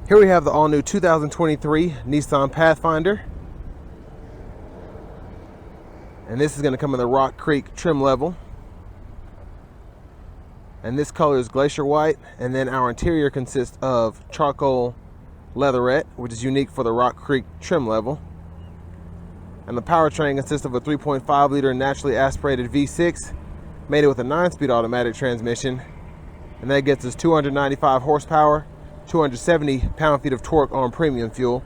Here we have the all-new 2023 Nissan Pathfinder. And this is going to come in the Rock Creek trim level. And this color is glacier white. And then our interior consists of charcoal leatherette, which is unique for the Rock Creek trim level. And the powertrain consists of a 3.5 liter naturally aspirated V6, mated with a 9-speed automatic transmission. And that gets us 295 horsepower, 270 pound-feet of torque on premium fuel.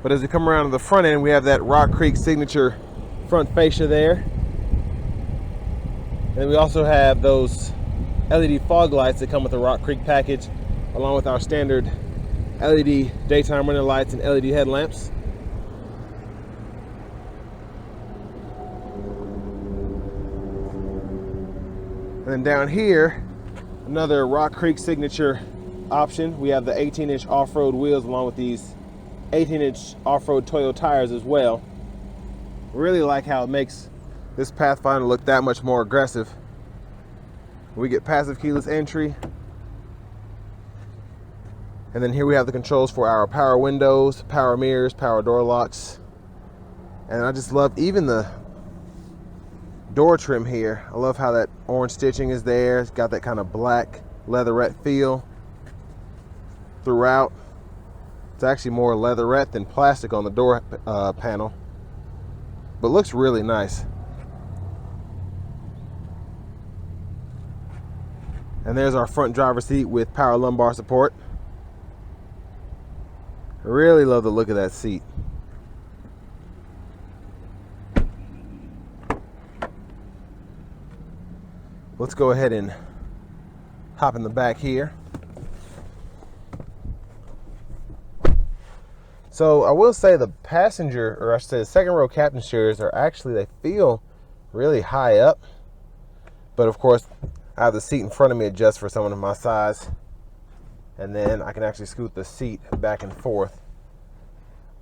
But as we come around to the front end, we have that Rock Creek signature front fascia there. And we also have those LED fog lights that come with the Rock Creek package, along with our standard LED daytime running lights and LED headlamps. And then down here, another Rock Creek signature option. We have the 18-inch off-road wheels along with these 18-inch off-road Toyo tires as well. Really like how it makes this Pathfinder look that much more aggressive. We get passive keyless entry. And then here we have the controls for our power windows, power mirrors, power door locks. And I just love even the door trim here. I love how that orange stitching is there. It's got that kind of black leatherette feel throughout. It's actually more leatherette than plastic on the door panel, but looks really nice. And there's our front driver's seat with power lumbar support. I really love the look of that seat. Let's go ahead and hop in the back here. So I will say the passenger, or I should say the second row captain chairs are actually, they feel really high up. But of course, I have the seat in front of me adjust for someone of my size. And then I can actually scoot the seat back and forth.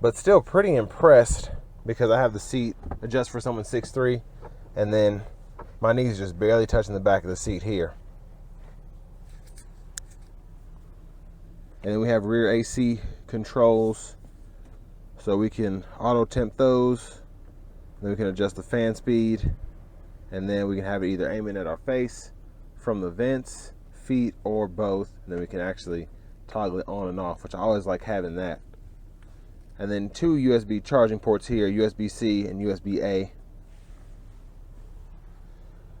But still pretty impressed because I have the seat adjust for someone 6'3", and then my knees just barely touching the back of the seat here. And then we have rear AC controls, so we can auto temp those. Then we can adjust the fan speed, and then we can have it either aiming at our face, from the vents, feet, or both. And then we can actually toggle it on and off, which I always like having that. And then 2 USB charging ports here, USB-C and USB-A.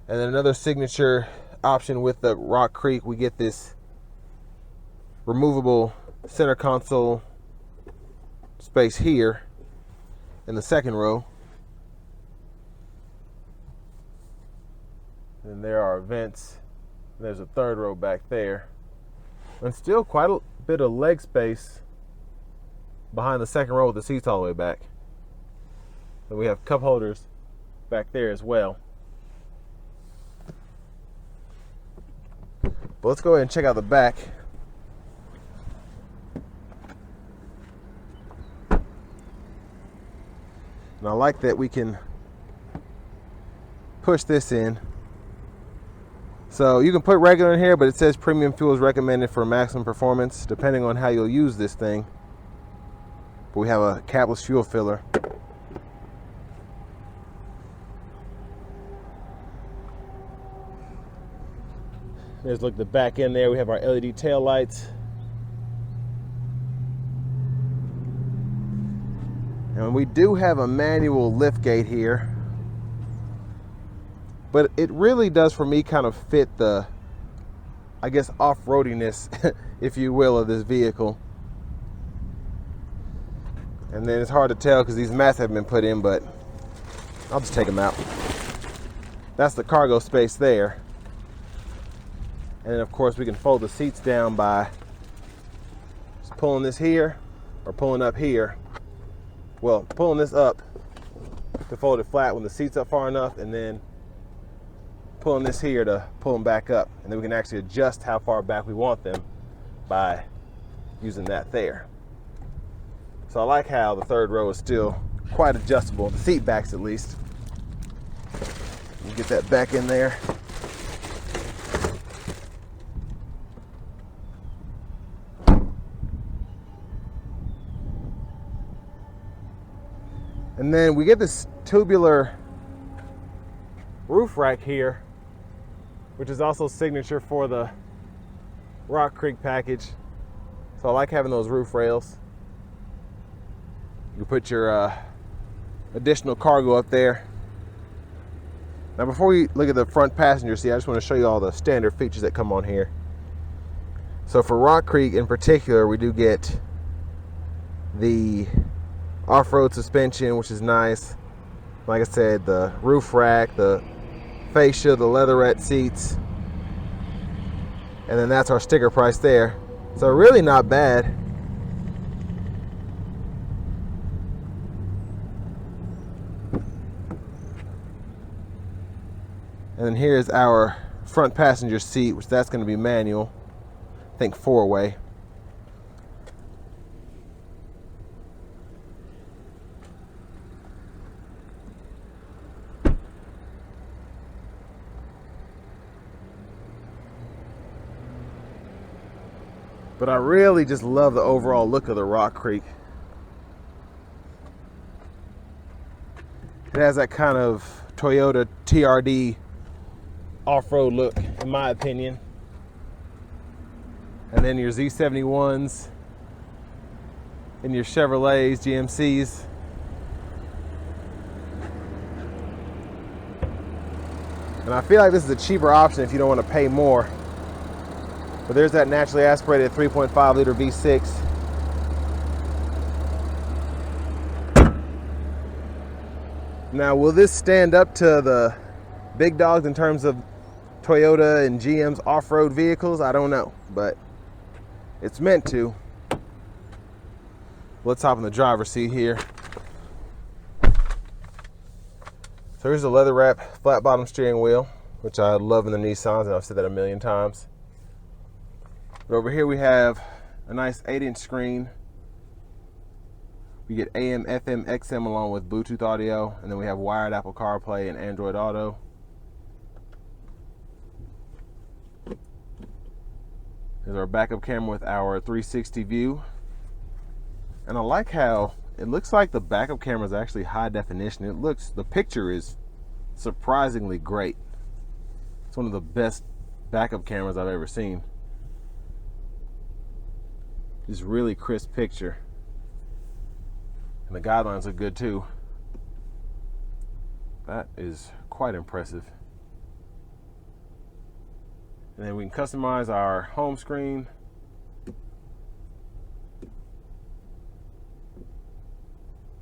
And then another signature option with the Rock Creek, we get this removable center console space here in the second row. And there are vents. There's a third row back there. And still quite a bit of leg space behind the second row with the seats all the way back. And we have cup holders back there as well. But let's go ahead and check out the back. And I like that we can push this in. So you can put regular in here, but it says premium fuel is recommended for maximum performance, depending on how you'll use this thing. But we have a capless fuel filler. There's look the back end there. We have our LED tail lights. And we do have a manual lift gate here. But it really does, for me, kind of fit the, I guess, off-roadiness, if you will, of this vehicle. And then it's hard to tell because these mats have been put in, but I'll just take them out. That's the cargo space there. And then of course we can fold the seats down by just pulling this here or pulling up here. Well, pulling this up to fold it flat when the seat's up far enough, and then pulling this here to pull them back up. And then we can actually adjust how far back we want them by using that there. So I like how the third row is still quite adjustable, the seat backs at least. You get that back in there. And then we get this tubular roof rack here, which is also signature for the Rock Creek package. So I like having those roof rails. You can put your additional cargo up there. Now before we look at the front passenger seat, I just want to show you all the standard features that come on here. So for Rock Creek in particular, we do get the off-road suspension, which is nice. Like I said, the roof rack, the fascia, the leatherette seats. And then that's our sticker price there. So really not bad. And then here's our front passenger seat, which that's going to be manual. I think 4-way. But I really just love the overall look of the Rock Creek. It has that kind of Toyota TRD off-road look, in my opinion. And then your Z71s and your Chevrolets, GMCs. And I feel like this is a cheaper option if you don't want to pay more. But there's that naturally aspirated 3.5 liter V6. Now, will this stand up to the big dogs in terms of Toyota and GM's off-road vehicles? I don't know, but it's meant to. Let's hop in the driver's seat here. So here's a leather wrap flat bottom steering wheel, which I love in the Nissans, and I've said that a million times. But over here we have a nice 8-inch screen. We get AM, FM, XM along with Bluetooth audio, and then we have wired Apple CarPlay and Android Auto. There's our backup camera with our 360 view. And I like how it looks like the backup camera is actually high definition. The picture is surprisingly great. It's one of the best backup cameras I've ever seen. Just really crisp picture. And the guidelines look good too. That is quite impressive. And then we can customize our home screen.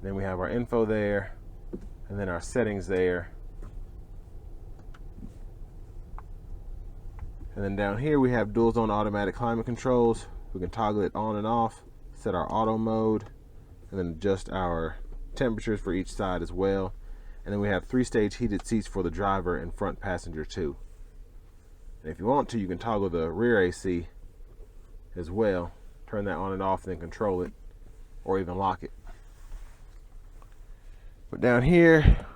Then we have our info there, and then our settings there. And then down here we have dual zone automatic climate controls. We can toggle it on and off, set our auto mode, and then adjust our temperatures for each side as well. And then we have 3-stage heated seats for the driver and front passenger too. And if you want to, you can toggle the rear AC as well. Turn that on and off, and then control it, or even lock it. But down here,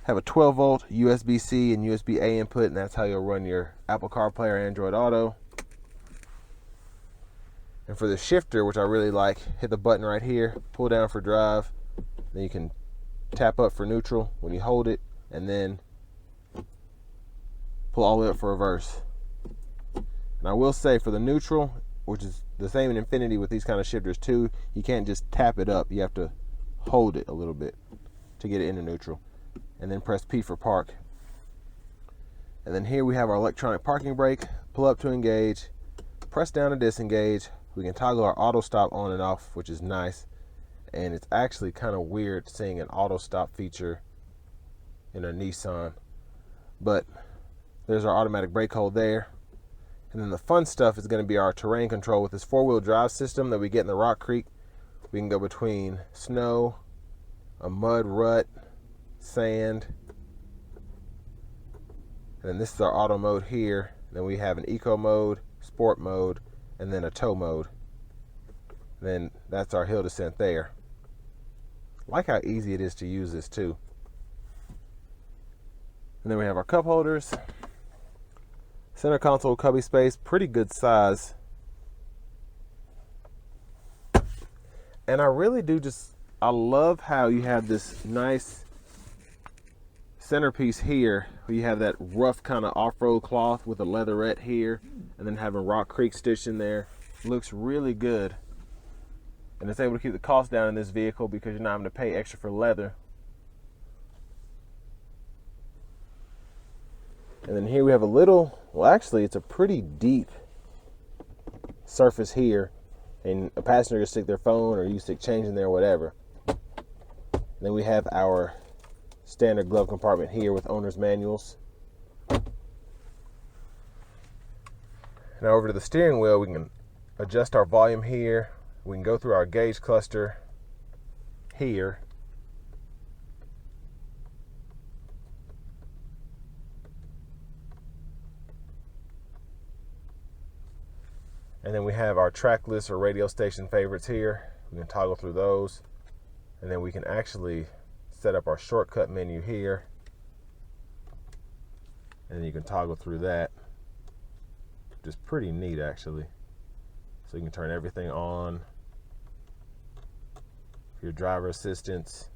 have a 12-volt USB-C and USB-A input, and that's how you'll run your Apple CarPlay or Android Auto. And for the shifter, which I really like, hit the button right here, pull down for drive, then you can tap up for neutral when you hold it, and then pull all the way up for reverse. And I will say for the neutral, which is the same in Infinity with these kind of shifters too, you can't just tap it up, you have to hold it a little bit to get it into neutral, and then press P for park. And then here we have our electronic parking brake. Pull up to engage, press down to disengage. We can toggle our auto stop on and off, which is nice. And it's actually kind of weird seeing an auto stop feature in a Nissan. But there's our automatic brake hold there. And then the fun stuff is going to be our terrain control with this 4-wheel drive system that we get in the Rock Creek. We can go between snow, a mud rut, sand. And then this is our auto mode here. Then we have an eco mode, sport mode, and then a tow mode. Then that's our hill descent there. Like how easy it is to use this too. And then we have our cup holders. Center console cubby space, pretty good size. And I really do I love how you have this nice centerpiece here where you have that rough kind of off-road cloth with a leatherette here, and then having Rock Creek stitched in there. Looks really good, and it's able to keep the cost down in this vehicle because you're not having to pay extra for leather. And then here we have a little, well actually it's a pretty deep surface here, and a passenger can stick their phone or you stick change in there or whatever. And then we have our standard glove compartment here with owner's manuals. Now over to the steering wheel, we can adjust our volume here. We can go through our gauge cluster here. And then we have our track list or radio station favorites here. We can toggle through those. And then we can actually set up our shortcut menu here. And then you can toggle through that. Just pretty neat actually. So you can turn everything on. For your driver assistance.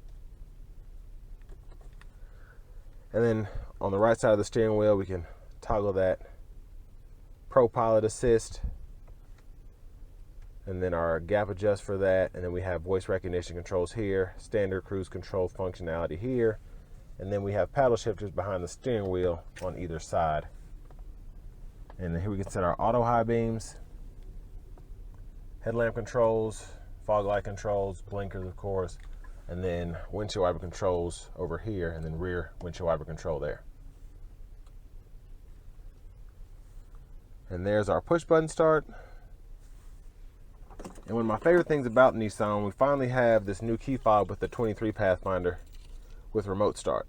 And then on the right side of the steering wheel, we can toggle that Pro Pilot Assist. And then our gap adjust for that. And then we have voice recognition controls here, standard cruise control functionality here. And then we have paddle shifters behind the steering wheel on either side. And then here we can set our auto high beams, headlamp controls, fog light controls, blinkers of course, and then windshield wiper controls over here, and then rear windshield wiper control there. And there's our push button start. And one of my favorite things about Nissan, we finally have this new key fob with the 23 Pathfinder with remote start.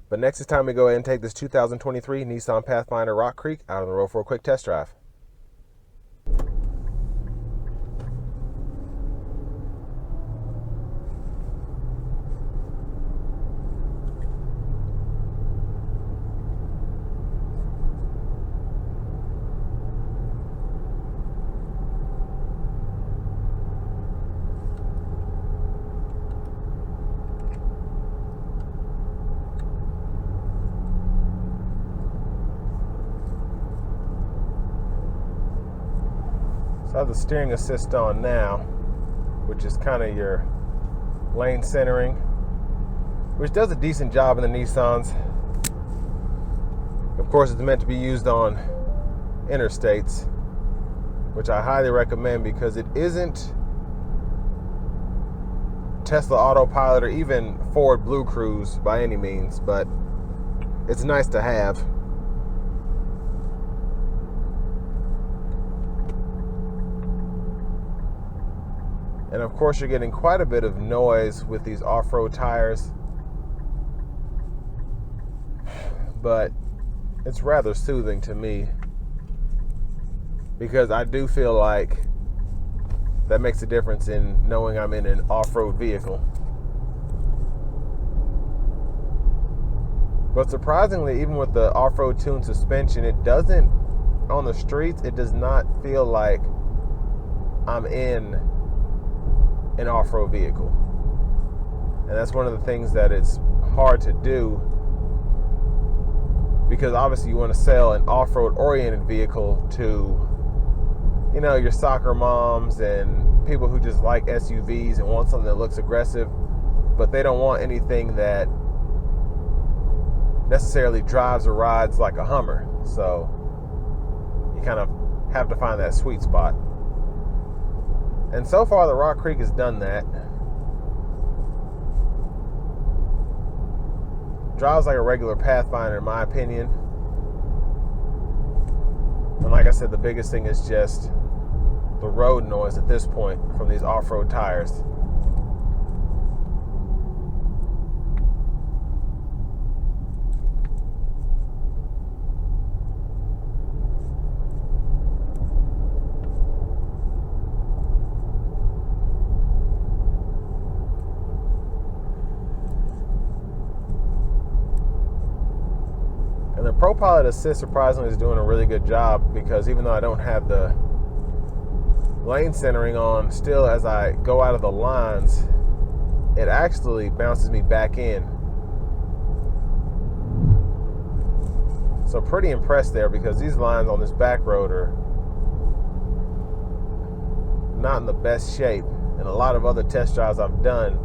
But next it's time to go ahead and take this 2023 Nissan Pathfinder Rock Creek out on the road for a quick test drive. So I have the steering assist on now, which is kind of your lane centering, which does a decent job in the Nissans. Of course, it's meant to be used on interstates, which I highly recommend because it isn't Tesla Autopilot or even Ford Blue Cruise by any means, but it's nice to have. And of course, you're getting quite a bit of noise with these off-road tires, but it's rather soothing to me because I do feel like that makes a difference in knowing I'm in an off-road vehicle. But surprisingly, even with the off-road tuned suspension, it doesn't, on the streets, it does not feel like I'm in an off-road vehicle. And that's one of the things that it's hard to do, because obviously you want to sell an off-road oriented vehicle to, you know, your soccer moms and people who just like SUVs and want something that looks aggressive, but they don't want anything that necessarily drives or rides like a Hummer. So you kind of have to find that sweet spot. And so far, the Rock Creek has done that. Drives like a regular Pathfinder, in my opinion. And like I said, the biggest thing is just the road noise at this point from these off-road tires. The Pro Pilot Assist surprisingly is doing a really good job, because even though I don't have the lane centering on still as I go out of the lines, it actually bounces me back in. So pretty impressed there, because these lines on this back road are not in the best shape. And a lot of other test drives I've done,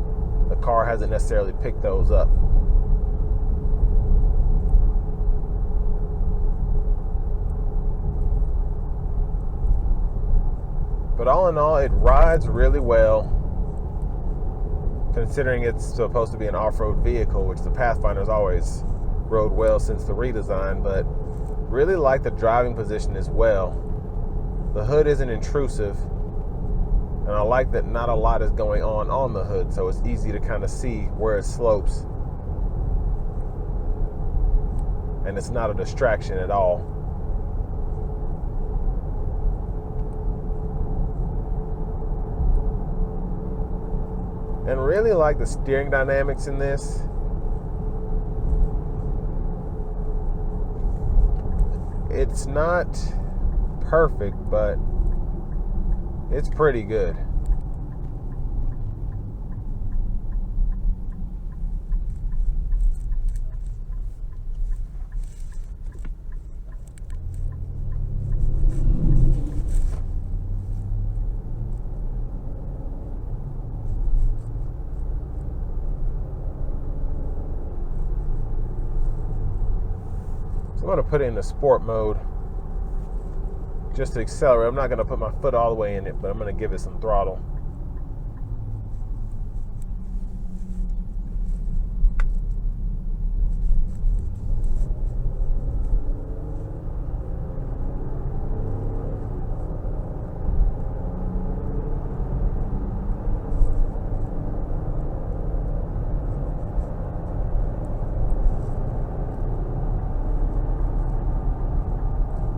the car hasn't necessarily picked those up. But all in all, it rides really well, considering it's supposed to be an off-road vehicle, which the Pathfinder's always rode well since the redesign. But really like the driving position as well. The hood isn't intrusive, and I like that not a lot is going on the hood, so it's easy to kind of see where it slopes, and it's not a distraction at all. And really like the steering dynamics in this. It's not perfect, but it's pretty good. So I'm going to put it in the sport mode just to accelerate. I'm not going to put my foot all the way in it, but I'm going to give it some throttle.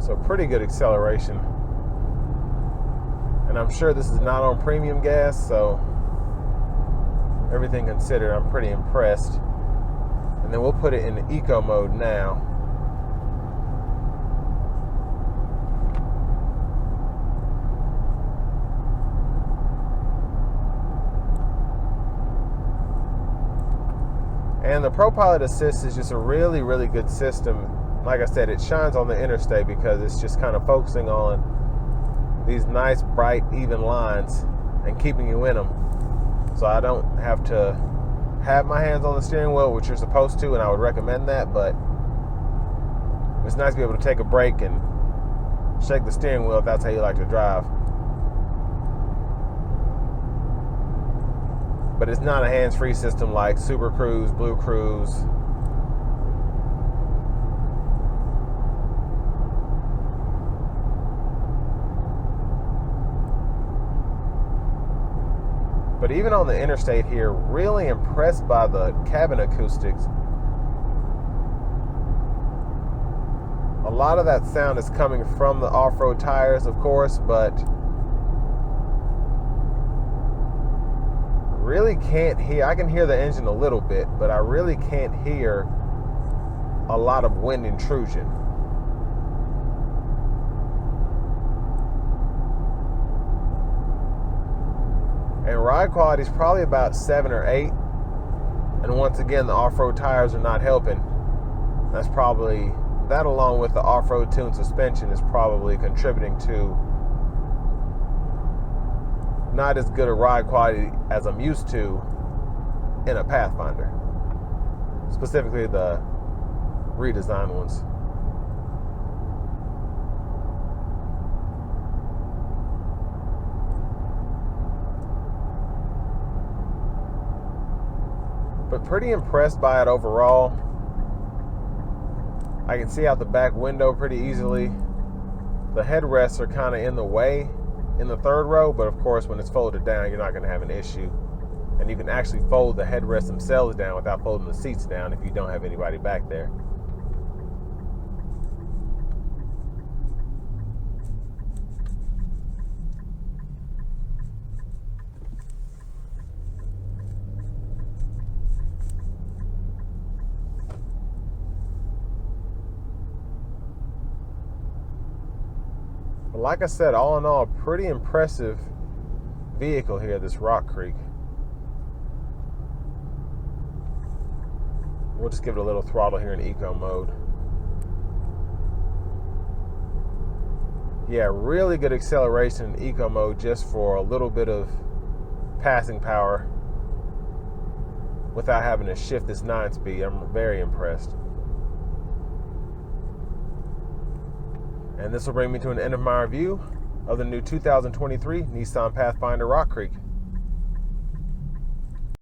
So pretty good acceleration. And I'm sure this is not on premium gas, so everything considered, I'm pretty impressed. And then we'll put it in the eco mode now. And the ProPilot Assist is just a really, really good system. Like I said, it shines on the interstate because it's just kind of focusing on these nice, bright, even lines and keeping you in them. So I don't have to have my hands on the steering wheel, which you're supposed to, and I would recommend that, but it's nice to be able to take a break and shake the steering wheel if that's how you like to drive. But it's not a hands-free system like Super Cruise, Blue Cruise. But even on the interstate here, really impressed by the cabin acoustics. A lot of that sound is coming from the off-road tires, of course, but really can't hear. I can hear the engine a little bit, but I really can't hear a lot of wind intrusion. And ride quality is probably about 7 or 8. And once again, the off-road tires are not helping. That's probably, that along with the off-road tuned suspension is probably contributing to not as good a ride quality as I'm used to in a Pathfinder. Specifically the redesigned ones. But pretty impressed by it overall. I can see out the back window pretty easily. The headrests are kind of in the way in the third row, but of course when it's folded down, you're not going to have an issue. And you can actually fold the headrests themselves down without folding the seats down if you don't have anybody back there. like I said, all in all, pretty impressive vehicle here, this Rock Creek. We'll just give it a little throttle here in eco mode. Yeah, really good acceleration in eco mode just for a little bit of passing power without having to shift this 9-speed. I'm very impressed. And this will bring me to an end of my review of the new 2023 Nissan Pathfinder Rock Creek.